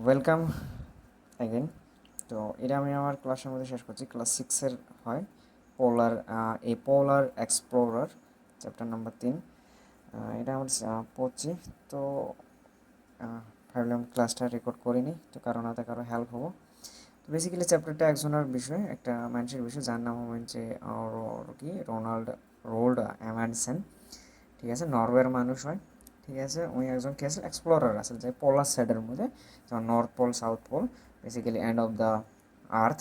Welcome again. তো এটা আমি আমার ক্লাসের মধ্যে শেষ করছি, ক্লাস 6-এর হয় পোলার এক্সপ্লোরার চ্যাপ্টার নাম্বার 3। এটা আমার পড়ছি। তো ভাবলাম ক্লাসটা রেকর্ড করিনি, তো কারণ হাতে কারো হেল্প হবো। তো বেসিক্যালি চ্যাপ্টারটা একজনের বিষয়, একটা মানুষের বিষয় যার নাম হচ্ছে রোল্ড অ্যামান্ডসেন। ঠিক আছে, নরওয়ের মানুষ হয়। ঠিক আছে, উনি একজন কি আছে, এক্সপ্লোরার আছে, যে পোলার সাইডের মধ্যে, যেমন north pole, south pole, basically end of the earth.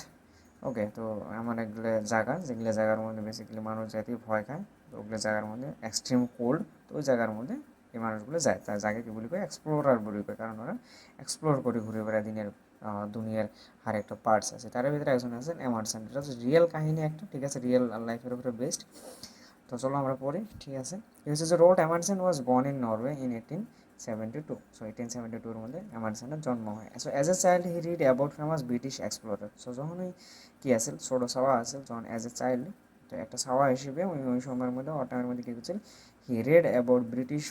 Okay, তো এমন এগুলো জায়গা, যেগুলো জায়গার মধ্যে বেসিক্যালি মানুষ জাতি ভয় খায়। তো ওগুলো জায়গার মধ্যে এক্সট্রিম কোল্ড, তো ওই জায়গার মধ্যে এই মানুষগুলো যায়, তার জায়গাকে কি বলি করে, এক্সপ্লোরার বলি করে, কারণ ওরা এক্সপ্লোর করে ঘুরে বেড়ায় দিনের দুনিয়ার হার একটা পার্টস আছে। তার ভিতরে একজন আছেন এমারসন। এটা হচ্ছে রিয়েল কাহিনী একটা, ঠিক আছে, রিয়েল লাইফের উপরে বেস্ট। তো চলো আমরা পড়ি। ঠিক আছে, এই হচ্ছে যে Roald Amundsen was born in Norway in 1872। So 1872-এর মধ্যে অ্যামারসনের জন্ম হয়। So as a child he read about famous British explorer. So যখনই কি আছে, ছোটো সাওয়া আছে, যখন অ্যাজ এ চাইল্ড, তো একটা সাওয়া হিসেবে ওই সময়ের মধ্যে টাইমের মধ্যে কী করছিল, he read about British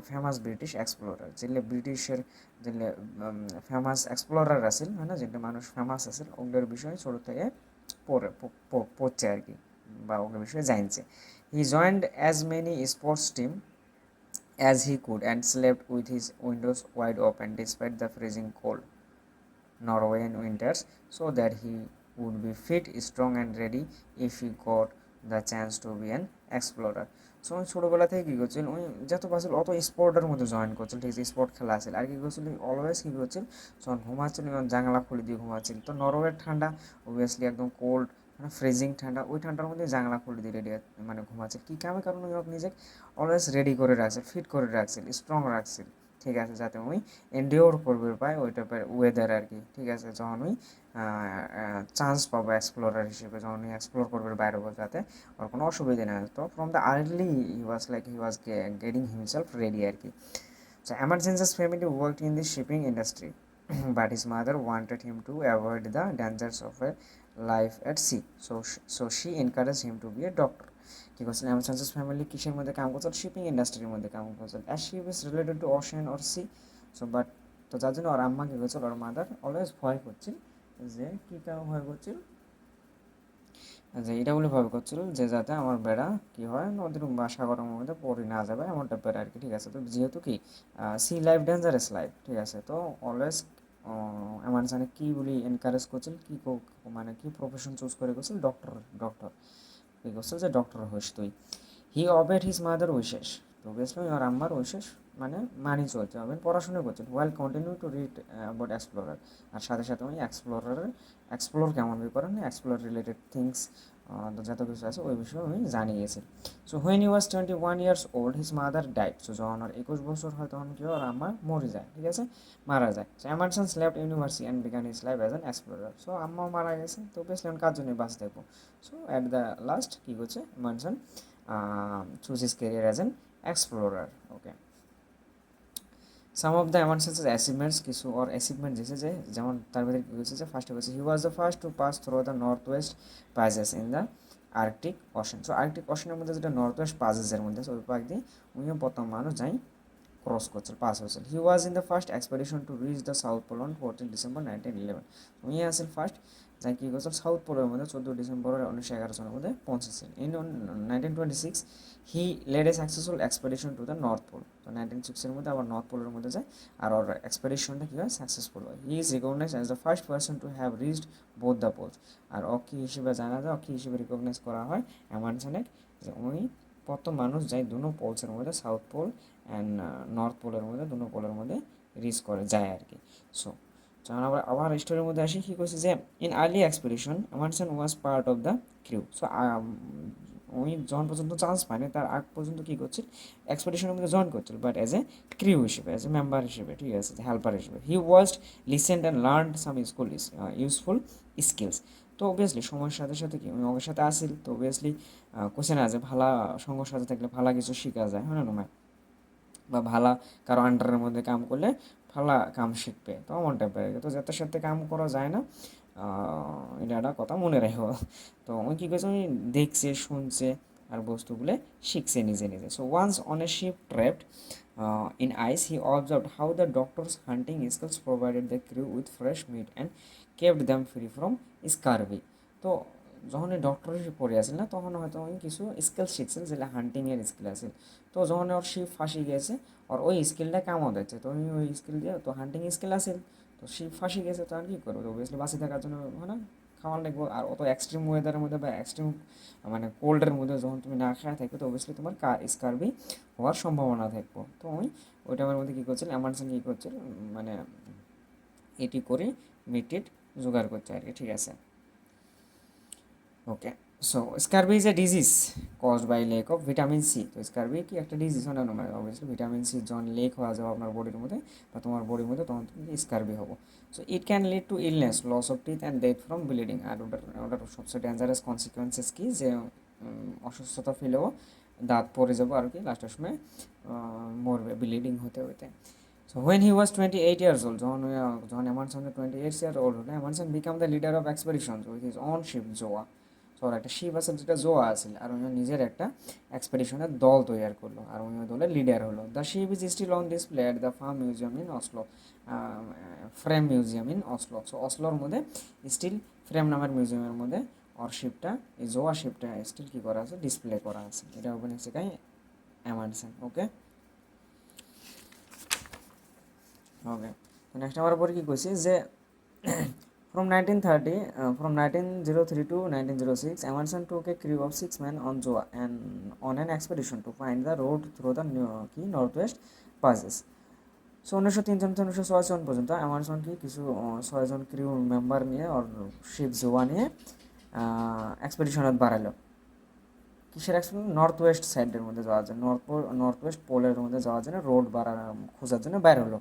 famous British explorer, যেগুলো ব্রিটিশের যেগুলো ফেমাস এক্সপ্লোরার আছিল, হয় না, যেগুলো মানুষ ফেমাস আছিল, ওগুলোর বিষয়ে ছোটো থেকে পড়ছে আর কি, বা ওগুলোর বিষয়ে জানছে। He joined as many sports team as he could and slept with his windows wide open despite the freezing cold Norwegian winters, so that he would be fit, strong and ready if he got the chance to be an explorer. So আমি ছোটোবেলা থেকে কী করছিল, ওই যত পারছিল অত স্পোর্টের মধ্যে join করছিল, ঠিক আছে, স্পোর্ট খেলা আছিল। আর কী করছিল, অলওয়েজ কী করছিল, যখন ঘুমাচ্ছিল জানালা খুলে দিয়ে ঘুমাচ্ছিল। তো নরওয়ের ঠান্ডা অবভিয়াসলি একদম কোল্ড, মানে ফ্রিজিং ঠান্ডা, ওই ঠান্ডার মধ্যে জানলা খুলে দিয়ে রেডি মানে ঘুমাচ্ছে কী কামে, কারণ ওই নিজেকে অলওয়েজ রেডি করে রাখছে, ফিট করে রাখছিল, স্ট্রং রাখছিল। ঠিক আছে, যাতে ওই এন্ডিওর করবে পায় ওই টাইপের ওয়েদার আর কি। ঠিক আছে, যখন ওই চান্স পাবো এক্সপ্লোরার হিসেবে, যখন ওই এক্সপ্লোর করবে বাইরে, যাতে ওর কোনো অসুবিধা না হয়। তো from the early he was getting himself ready আর কি। So Emerson's family worked in the shipping industry, but his mother wanted him to avoid the dangers of a life at sea. So she encouraged him to be a doctor. কি করছেন, এমারসন্স family কিসের মধ্যে কাম করছিল, shipping ইন্ডাস্ট্রির মধ্যে কাম করছিল, as ship is related to ocean or sea. So but, তো যার জন্য ওর আম্মা কী করছিল, ওর মাদার অলওয়েজ ভয় করছিল, যে কী কারণ ভয় করছিল, যে এটা বলে ভয় করছিল যে যাতে আমার বেড়া কি হয়, নদীর বা সাগরের মধ্যে পড়ে না যাবে, এমন টাইপের আর কি। ঠিক আছে, তো যেহেতু কি সি লাইফ ডেঞ্জারাস লাইফ, ঠিক আছে, তো অলওয়েজ এমন জানে কী বলি এনকারেজ করছিল, কী মানে কী প্রফেশন চুজ করে করছিল, ডক্টর। ডক্টর কী করছিল, যে ডক্টর হোস তুই। He obeyed his mother wishes. তো অবভিয়াসলি আর আম্মার উইশেস মানে মানি চলতে হবে, পড়াশোনা করছেন, while continue to read about explorer. আর সাথে সাথে উনি এক্সপ্লোর কেমনভাবে করেন, এক্সপ্লোর রিলেটেড থিংস, যত কিছু আছে ওই বিষয়ে উনি জানিয়েছেন। So when he was 21 years old his mother died. So যখন ওর 21 বছর হয়, তখন কি ওর আম্মা মরে যায়, ঠিক আছে, মারা যায়। So Amundsen left university and began his life as an explorer. So আম্মাও মারা গেছে, তো বেসলি কার জন্য বাঁচ থাকবো। সো অ্যাট দ্য লাস্ট কী করছে Amundsen, choose his career as an explorer. Okay. Some of the Amundsen's achievements, কিছু ওর অ্যাচিভমেন্ট দিয়েছে, যে যেমন তার ভিতরে কী হয়েছে, যে ফার্স্টে হচ্ছে he was the first to pass through the north west passes in the Arctic ocean. So Arctic অশনের মধ্যে যেটা নর্থ ওয়েস্ট পাসেসের মধ্যে, ওই পাক দিয়ে উনিও প্রথম মানুষ যাই ক্রস করছিল, পাস হয়েছিল। He was in the first expedition to reach the south pole on 14 December 1911। উনি আসেন ফার্স্ট যাই কী করছিল, সাউথ পোলের মধ্যে 14 ডিসেম্বর 1911 সনের মধ্যে পৌঁছেছিলেন। In 1926 he led a successful expedition to the north pole. তো 1906-এর মধ্যে আবার নর্থ পোলের মধ্যে যায়, আর ওর এক্সপেডিশনটা কী হয়, সাকসেসফুল হয়। He is recognize as the first person to have reached both the poles. আর অকি হিসেবে জানা যায়, অকি হিসেবে রিকগনাইজ করা হয় এমারসনের, যে উনি প্রথম মানুষ যাই দুনো পোলসের মধ্যে, সাউথ পোল অ্যান্ড নর্থ পোলের মধ্যে, দুনো পোলের মধ্যে রিচ করে যায় আর কি। সো যখন আবার স্টোরির মধ্যে আসি, কী করছে, যে in early expedition Emerson was part of the crew. So উনি যখন পর্যন্ত চান্স পায়নি, তার আগ পর্যন্ত কী করছিল, এক্সপেডিশনের মধ্যে জয়েন করছিল, বাট অ্যাজ এ ক্রিউ হিসেবে, অ্যাজ এ মেম্বার হিসেবে, ঠিক আছে, হেল্পার হিসেবে। He watched, listened and learn some useful skills. তো অবভিয়াসলি সময়ের সাথে সাথে কি, আমি ওর সাথে আসিল, তো অবভিয়াসলি কোশ্চেন আছে, ভালা সঙ্গর সাথে থাকলে ভালা কিছু শেখা যায়, হ্যাঁ না, বা ভালা কারো আন্ডারের মধ্যে কাম করলে ভালা কাম শিখবে, তো এমন টাইপের। তো যাদের সাথে কাম করা যায় না, এটা একটা কথা মনে রাখো। তো ওই কী করছে, ওই দেখছে শুনছে, আর বস্তুগুলো শিখছে নিজে নিজে। So once on a ship trapped in ice, he observed how the doctor's hunting skills provided the crew with fresh meat and kept them free from scurvy. তো যখন এই ডক্টরের পড়ে আসেন না তখন হয়তো আমি কিছু স্কিল শিখছিল যেটা হান্টিংয়ের স্কিল আছে। তো যখন ওর শিপ ফাঁসি গেছে আর ওই স্কিলটা কামও দিচ্ছে, তো আমি ওই স্কিল দিয়ে তো হান্টিং স্কিল আছে, তো শিপ ফাঁসি গেছে তো আর কী করবো, তো অবভিয়াসলি বাঁচে থাকার জন্য মানে খাওয়ার লাগবো। আর অত এক্সট্রিম ওয়েদারের মধ্যে বা এক্সট্রিম মানে কোল্ডের মধ্যে যখন তুমি না খাওয়া থাকবে তো অবভিয়াসলি তোমার স্কারবি হওয়ার সম্ভাবনা থাকবো। তো আমি ওই টাইমের মধ্যে কী করছিল, এমার্জেন্সি কী করছিল মানে এটি করে মিটিট জোগাড় করছে আর কি, ঠিক আছে। Okay, so scurvy is a disease caused by lack of vitamin C. তো স্কারবি কি একটা ডিজিজ হয় না, মানে অবভিয়াসলি ভিটামিন সি যখন লেক হওয়া যাবে আপনার বডির মধ্যে বা তোমার বডির মধ্যে তখন তুমি স্কারবি হবো। So it can lead to illness, loss of teeth and death from bleeding. আর ওটার সবচেয়ে ডেঞ্জারাস কনসিকুয়েন্সেস কি, যে অসুস্থতা ফেলেও দাঁত পড়ে যাবো আর কি, লাস্টের সময় মরবে ব্লিডিং হতে হতে। So when he was 28 years old, যখন এমারসন 28 years old হলো, Emerson became the leader of expeditions with his own ship জোয়া। তো ওর একটা শিপ আছে যেটা জোয়া আছে, আর উনি নিজের একটা এক্সপেডিশনের দল তৈরি করলো আর উনি ওই দলের লিডার হলো। The ship is still on display at the Fram museum in Oslo, Fram museum in Oslo. So অসলোর মধ্যে স্টিল ফ্রেম নামের মিউজিয়ামের মধ্যে ওর শিপটা, এই জোয়া শিপটা স্টিল কী করা আছে, ডিসপ্লে করা আছে। এটা ওপেন শেখায় এমারসন। ওকে ওকে, তো নেক্সট আমার পরে কী কইছি যে from 1930 from 1903 to 1906 Emerson took a crew of 6 men on Joa and on an expedition to find the road through the northwest passes. So 1903 থেকে 1906 সন পর্যন্ত এমারসন কি কিছু 6 জন ক্রিউ মেম্বার নিয়ে ওর শিপ জোয়া নিয়ে এক্সপেডিশনত বাড়ালো। কিসের এক্সপেডিশন? নর্থ ওয়েস্ট সাইডের মধ্যে যাওয়ার জন্য, নর্থ ওয়েস্ট পোলের মধ্যে যাওয়ার জন্য রোড খোঁজার জন্য বাইর হলো।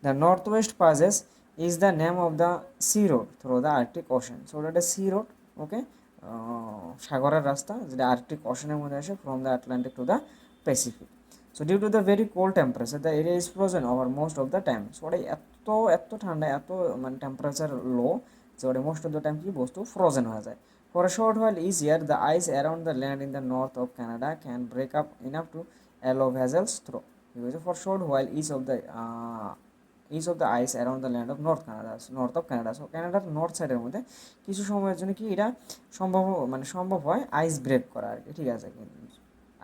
The northwest passes is the name of the sea road through the Arctic Ocean. So ওটা একটা sea road, ওকে, সাগরের রাস্তা যেটা আর্কটিক ওশনের মধ্যে আসে from the Atlantic to the Pacific. So due to the very cold temperature the area is frozen over most of the time. So ওটা এত এত ঠান্ডা, এত মানে টেম্পারেচার লো যে ওটা মোস্ট অফ দ্য টাইম কি বস্তু ফ্রোজেন হয়ে যায়। For a short while each year, the ice around the land in the north of Canada can break up enough to allow vessels through. Because for short while each of the ice around the land of north of Canada. So Canada north সাইডের মধ্যে কিছু সময়ের জন্য কি এটা সম্ভব হয় আইস break করা আর কি, ঠিক আছে,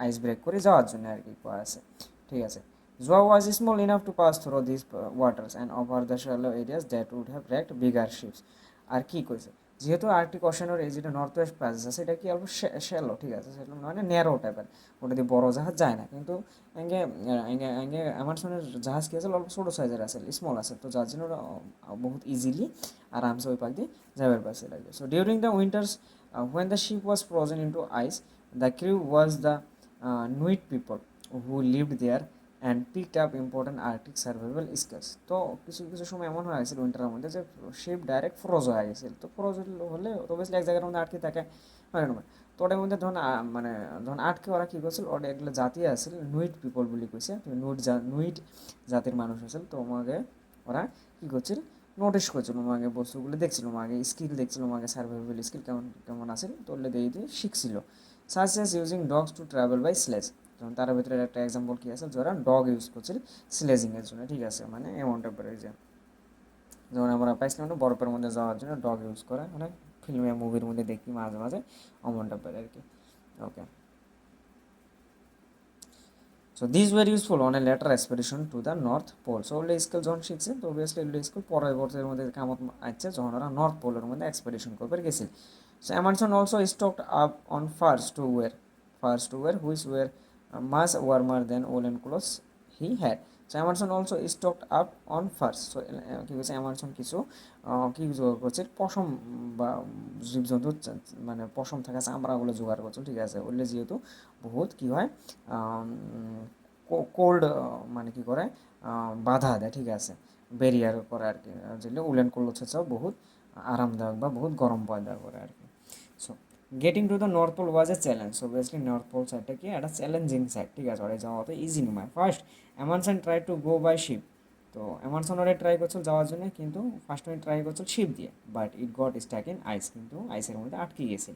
আইস ব্রেক করে যাওয়ার জন্য আর কি করা আছে, ঠিক আছে। Zoa was small enough to pass through these waters and over the shallow areas that would have wrecked bigger ships. আর কি কইছে, যেহেতু আর্কটিক ওশানের এই যেটা নর্থ ওয়েস্ট প্যাসেজ আছে এটা কি অল্প শ্যালো, ঠিক আছে, সেটা মানে ন্যারো টাইপের, ওটা দিয়ে বড় জাহাজ যায় না। কিন্তু এঙ্গে এঙ্গে এঙ্গে এমারসনের জাহাজ কি আছে অল্প ছোটো সাইজের আছে, স্মল আছে, তো যার জন্য ওরা বহুত ইজিলি আরামসে ওই পাক দিয়ে যাবার পাশে লাগবে। So during the winters when the ship was frozen into ice, the crew was the Nuit people who lived there and picked up important Arctic survival skills. তো কিছু কিছু সময় এমন হয়ে গেছিল উইন্টারের মধ্যে যে শিপ ডাইরেক্ট ফ্রোজ হয়ে গেছিল। তো ফ্রোজ হলে অবভিয়াসলি এক জায়গার মধ্যে আটকে থাকে, হয় না? তো ওটার মধ্যে মানে যখন আটকে ওরা কী করছিল, ওটা এগুলো জাতি আসছিল নুইট পিপল বলি কইছে, নুইট জাতির মানুষ আছিল। তো আমাকে ওরা কী করছিল, নোটিস করছিল, আমাকে বস্তুগুলো দেখছিল, আমাকে স্কিল দেখছিল, আমাকে সার্ভাইভাল স্কিল কেমন কেমন আছিল, তো ওগুলো দিয়ে দিয়ে শিখছিল। Such as using dogs to travel by sledge. যেমন তার ভিতরে একটা এক্সাম্পল কী আছে, যারা ডগ ইউজ করছিল স্লেজিংয়ের জন্য, ঠিক আছে, মানে এমনটা করে যে যেমন আমরা পাইছিলাম না বরফের মধ্যে যাওয়ার জন্য ডগ ইউজ করা, মানে ফিল্মে মুভির মধ্যে দেখি মাঝে মাঝে অমনটা করে আর কি। Okay, so this were useful on a later expedition to the north pole. So ওগুলো স্কিল যখন শিখছে তো অবভিয়াসলি এগুলো স্কিল পরবর্তীর মধ্যে কামত আসছে যখন ওরা নর্থ পোলের মধ্যে এক্সপেডিশন করবে গেছিল। So Amundsen also stocked up on furs to wear which were much warmer than woollen clothes he had. So Amundsen also stocked up on furs. So কী করছে এমারসন কিছু কী জোগাড় করছে, পশম বা জীবজন্তু মানে পশম থাকা চামড়াগুলো জোগাড় করছে, ঠিক আছে, ওগুলো যেহেতু বহুত কী হয় কোল্ড মানে কী করে বাধা দেয়, ঠিক আছে, ব্যারিয়ার করে আর কি, যেগুলো উলেন ক্লোথসেও বহুত আরামদায়ক বা বহুত গরম পয়দা করে আর কি। So getting to the north Pole was a challenge. So basically North Pole সাইডটা কি একটা চ্যালেঞ্জিং সাইড, ঠিক আছে, ওরা যাওয়া তো ইজি নয়। First Amundsen try to go by ship. তো এমারসন ওরা ট্রাই করছিল যাওয়ার জন্য, কিন্তু ফার্স্ট টাইম ট্রাই করছিল শিপ দিয়ে, but it got stuck in ice, কিন্তু আইসের মধ্যে আটকে গেছে।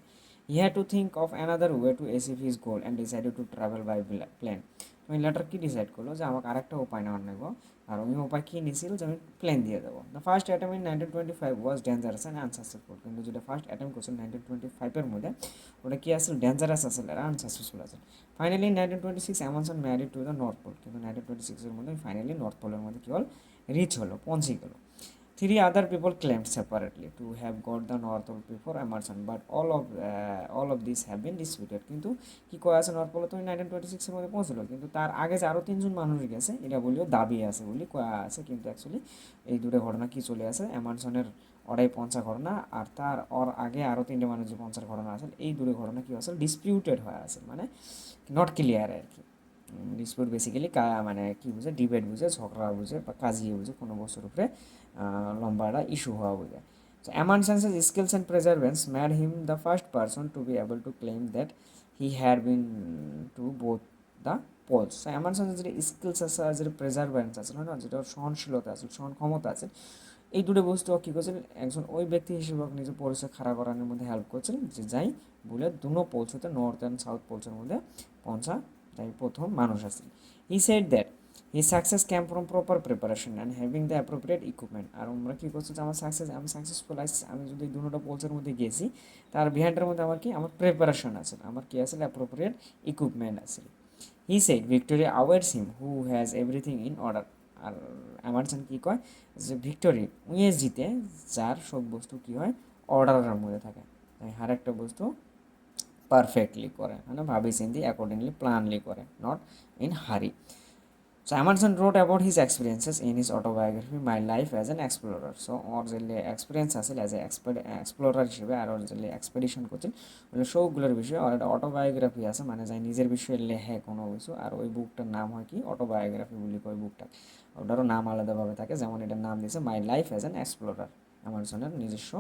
He had to think of another way to achieve his goal and decided to travel by plane. তো এই লেটার কি ডিসাইড করলো যে আমাকে আরেকটা উপায় নেওয়ার নেব, আর ওই উপায় কী নিয়েছিল যে আমি প্লেন দিয়ে দেবো। The first attempt in 1925 was dangerous and unsuccessful. কিন্তু যেটা ফার্স্ট অ্যাটেম্প করছিল 1925-এর মধ্যে, ওটা কী আসলে ডেঞ্জারাস আসলে আর আনসাকসেসফুল আছে। Finally 1926 Amundsen married to the north pole. কিন্তু 1926-এর মধ্যে ফাইনালি নর্থ পোলের মধ্যে কী হল, রিচ হলো, পৌঁছে গেল। Three other people claimed separately to have got the North Pole before Emerson, but all of these have been disputed. কিন্তু কি কয় আছে, নর্থ পোলে তো 1926-এর মধ্যে পৌঁছলো, কিন্তু তার আগে যে আরও তিনজন মানুষ গেছে এটা বলিও দাবি আছে বলি কয়া আছে, কিন্তু অ্যাকচুয়ালি এই দুটো ঘটনা কি চলে আছে, এমারসনের ওরাই পঞ্চা ঘটনা আর তার ওর আগে আরও তিনটে মানুষ যে পঞ্চার ঘটনা আছে, এই দুটো ঘটনা কি আছে ডিসপিউটেড হয়ে আছে, মানে নট ক্লিয়ার আর কি। ডিসপিউট বেসিক্যালি মানে কী বুঝে, ডিবেট বুঝে, ঝগড়া বুঝে বা কাজিয়ে বুঝে, কোনো বস্তুর উপরে লম্বাটা ইস্যু হওয়া বোঝায়। So Amundsen's skills and perseverance made him the first person to be able to claim that he had been to both the poles. So Amundsen's যে স্কিলস আছে আর যে প্রেজারভেন্স আছে না, যেটা সহনশীলতা আছে, সহন ক্ষমতা আছে, এই দুটো বস্তু কী করছিল, একজন ওই ব্যক্তি হিসেবে নিজের পরিচয় খাড়া করানোর মধ্যে হেল্প করছিল, যে যাই বলে দুনো পোলস হতে নর্থ অ্যান্ড সাউথ পোলসের মধ্যে পৌঁছা যাই প্রথম মানুষ আসছিল। He said that his success came from proper preparation and having the appropriate equipment. আর আমরা কী করছি যে আমি সাকসেসফুল আসছি, আমি যদি দুটো পোলসের মধ্যে গেছি, তার বিহাইন্ডের মধ্যে আমার কি, আমার প্রিপারেশন আছে, আমার কি আছে, অ্যাপ্রোপ্রিয়েট ইকুইপমেন্ট আছে। He said victory awaits him who has everything in order. আর এমারসন কী কয় যে ভিক্টোরি উইয়ে জিতে যার সব বস্তু কী হয়, অর্ডারের মধ্যে থাকে, তাই হার একটা বস্তু পারফেক্টলি করে, মানে ভাবি চিন্তি অ্যাকর্ডিংলি প্ল্যানলি করে, নট ইন হারি। So Amundsen wrote about his experiences in his autobiography, My Life as an Explorer. So ওর যে এক্সপিরিয়েন্স আছে অ্যাজ এ এক্সপ্লোরার হিসেবে, আর ওর যে এক্সপেডিশন করছেন ওগুলো সবগুলোর বিষয়ে আর একটা অটোবায়োগ্রাফি আছে, মানে যাই নিজের বিষয়ে লেখে কোনো কিছু, আর ওই বুকটার নাম হয় কি, অটোবায়োগ্রাফি বলি ওই বুকটা। ওটারও নাম আলাদাভাবে থাকে, যেমন এটার নাম দিয়েছে my life as an explorer. অ্যামারসনের নিজস্ব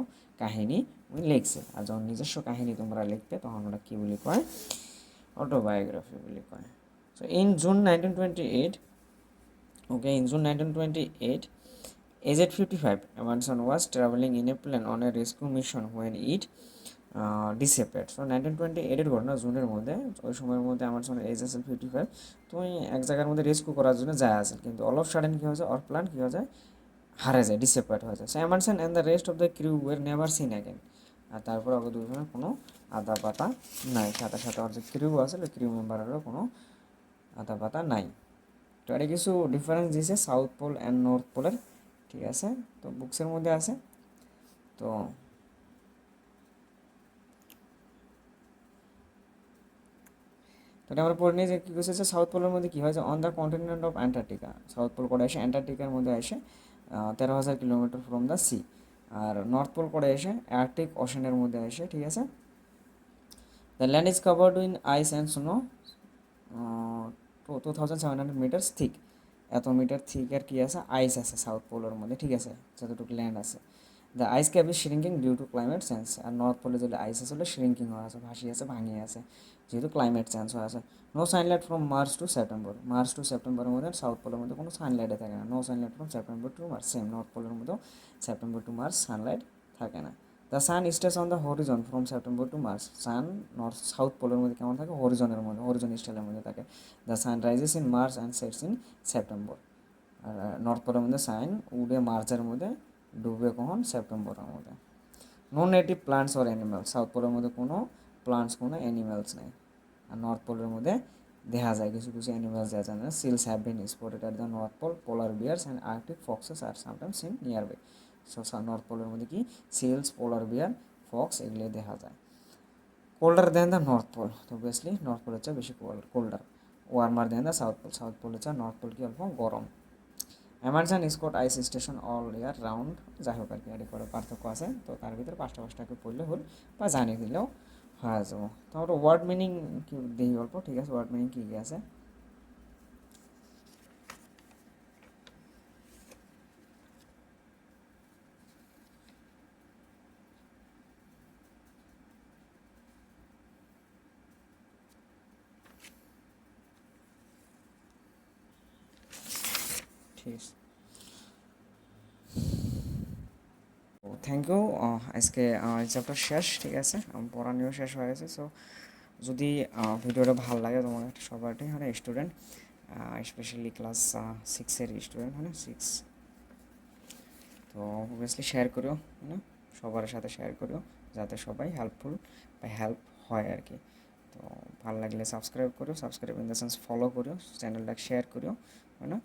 কাহিনী উনি লিখছে, আর যখন নিজস্ব কাহিনী তোমরা লিখবে তখন ওটা কী বলি কয়, অটোবায়োগ্রাফি বলি কয়। So in June 1928, in June 1928, aged 55, Amundsen was traveling in a plane on a rescue mission when it disappeared. So 1928-এর ঘটনা, জুনের মধ্যে, ওই সময়ের মধ্যে Amundsen এজ আছে 55, তো ওই এক জায়গার মধ্যে রেস্কিউ করার জন্য যায় আছে, কিন্তু অল অফ সাডেন কী হয়ে যায়, ওর প্ল্যান কী হয়ে যায়, হারে যায়, ডিসঅ্যাপিয়ার হয়ে যায়। So Amundsen and the rest of the crew were never seen again. আর তারপর ওকে দুজনের কোনো আদা পাতা নাই, সাথে সাথে ওর যে ক্রিউ আছে ওই ক্রিউ মেম্বারেরও কোনো আদা পাতা নাই। তো এটা কিছু ডিফারেন্স দিয়েছে সাউথ পোল অ্যান্ড নর্থ পোলের, ঠিক আছে, তো বুকসের মধ্যে আছে। তো এটা আমরা পড়ে নিই যে কী করছে, সাউথ পোলের মধ্যে কী হয় যে on the continent of Antarctica, south pole করে এসে অ্যান্টার্কটিকার মধ্যে এসে 13,000 কিলোমিটার ফ্রম দ্য সি, আর নর্থ পোল করে এসে আর্কটিক ওশানের মধ্যে এসে, ঠিক আছে। The land is covered in ice and snow 2,700 metres thick. এত মিটার থিকের কী আছে, আইস আছে সাউথ পোলের মধ্যে, ঠিক আছে, যতটুকু ল্যান্ড আছে। The ice cap is shrinking due to climate change. আর নর্থ পোলে যদি আইস আসলে শ্রিঙ্কিং হয়ে আছে, ভাসিয়ে আছে, ভাঙিয়ে আছে, যেহেতু ক্লাইমেট চেঞ্জ হয়ে আছে। No sunlight from March to September, March to সেপ্টেম্বরের মধ্যে সাউথ পোলের মধ্যে কোনো সানলাইটে থাকে না। No sunlight from September to March, same north পোলের মধ্যেও সেপ্টেম্বর টু মার্চ সানলাইট থাকে না। The sun stays on the horizon from September to March, sun north south পোলের মধ্যে কেমন থাকে, হরিজনের মধ্যে, হরিজন স্টাইলের মধ্যে থাকে। The sun rises in March and sets in September. আর নর্থ পোলের মধ্যে সান উঠে মার্চের মধ্যে, ডুবে কখন, সেপ্টেম্বরের মধ্যে। No native plants or animals, south পোলের মধ্যে কোনো প্লান্টস, কোনো অ্যানিমালস নেই। আর নর্থ পোলের মধ্যে দেখা যায় কিছু কিছু অ্যানিমালস দেখা যায় না। Seals have been spotted at the north pole, polar bears and Arctic foxes are sometimes seen nearby. So north পোলের মধ্যে কি সিলস, পোলার বিয়ার, ফক্স এগুলো দেখা যায়। Colder than the north pole, তো অবভিয়াসলি নর্থ পোলের চেয়ে বেশি colder. Warmer than the south pole, south পোলের চেয়ে নর্থ পোল কি অল্প গরম। Amundsen Scott ice station all year round, যাই হোক আর কি, এটি করে পার্থক্য আছে, তো তার ভিতরে পাঁচটা পাঁচটাকে পড়লে হল বা জানিয়ে দিলেও হয়ে যাবো। তো আমরা ওয়ার্ড মিনিং কি দিই অল্প, ঠিক আছে, ওয়ার্ড মিনিং কী কী আছে। ঠিক আছে, থ্যাংক ইউ। আজকে চ্যাপ্টার শেষ, ঠিক আছে, পড়ানিও শেষ হয়ে গেছে। সো যদি ভিডিওটা ভালো লাগে তোমার সবারটাই মানে স্টুডেন্ট, স্পেশালি ক্লাস 6-এর স্টুডেন্ট মানে 6, তো অবভিয়াসলি শেয়ার করিও, মানে সবার সাথে শেয়ার করিও যাতে সবাই হেল্পফুল বা হেল্প হয় আর কি। তো ভালো লাগলে সাবস্ক্রাইব করিও, subscribe in the sense follow করিও, চ্যানেলটাকে শেয়ার করিও, মানে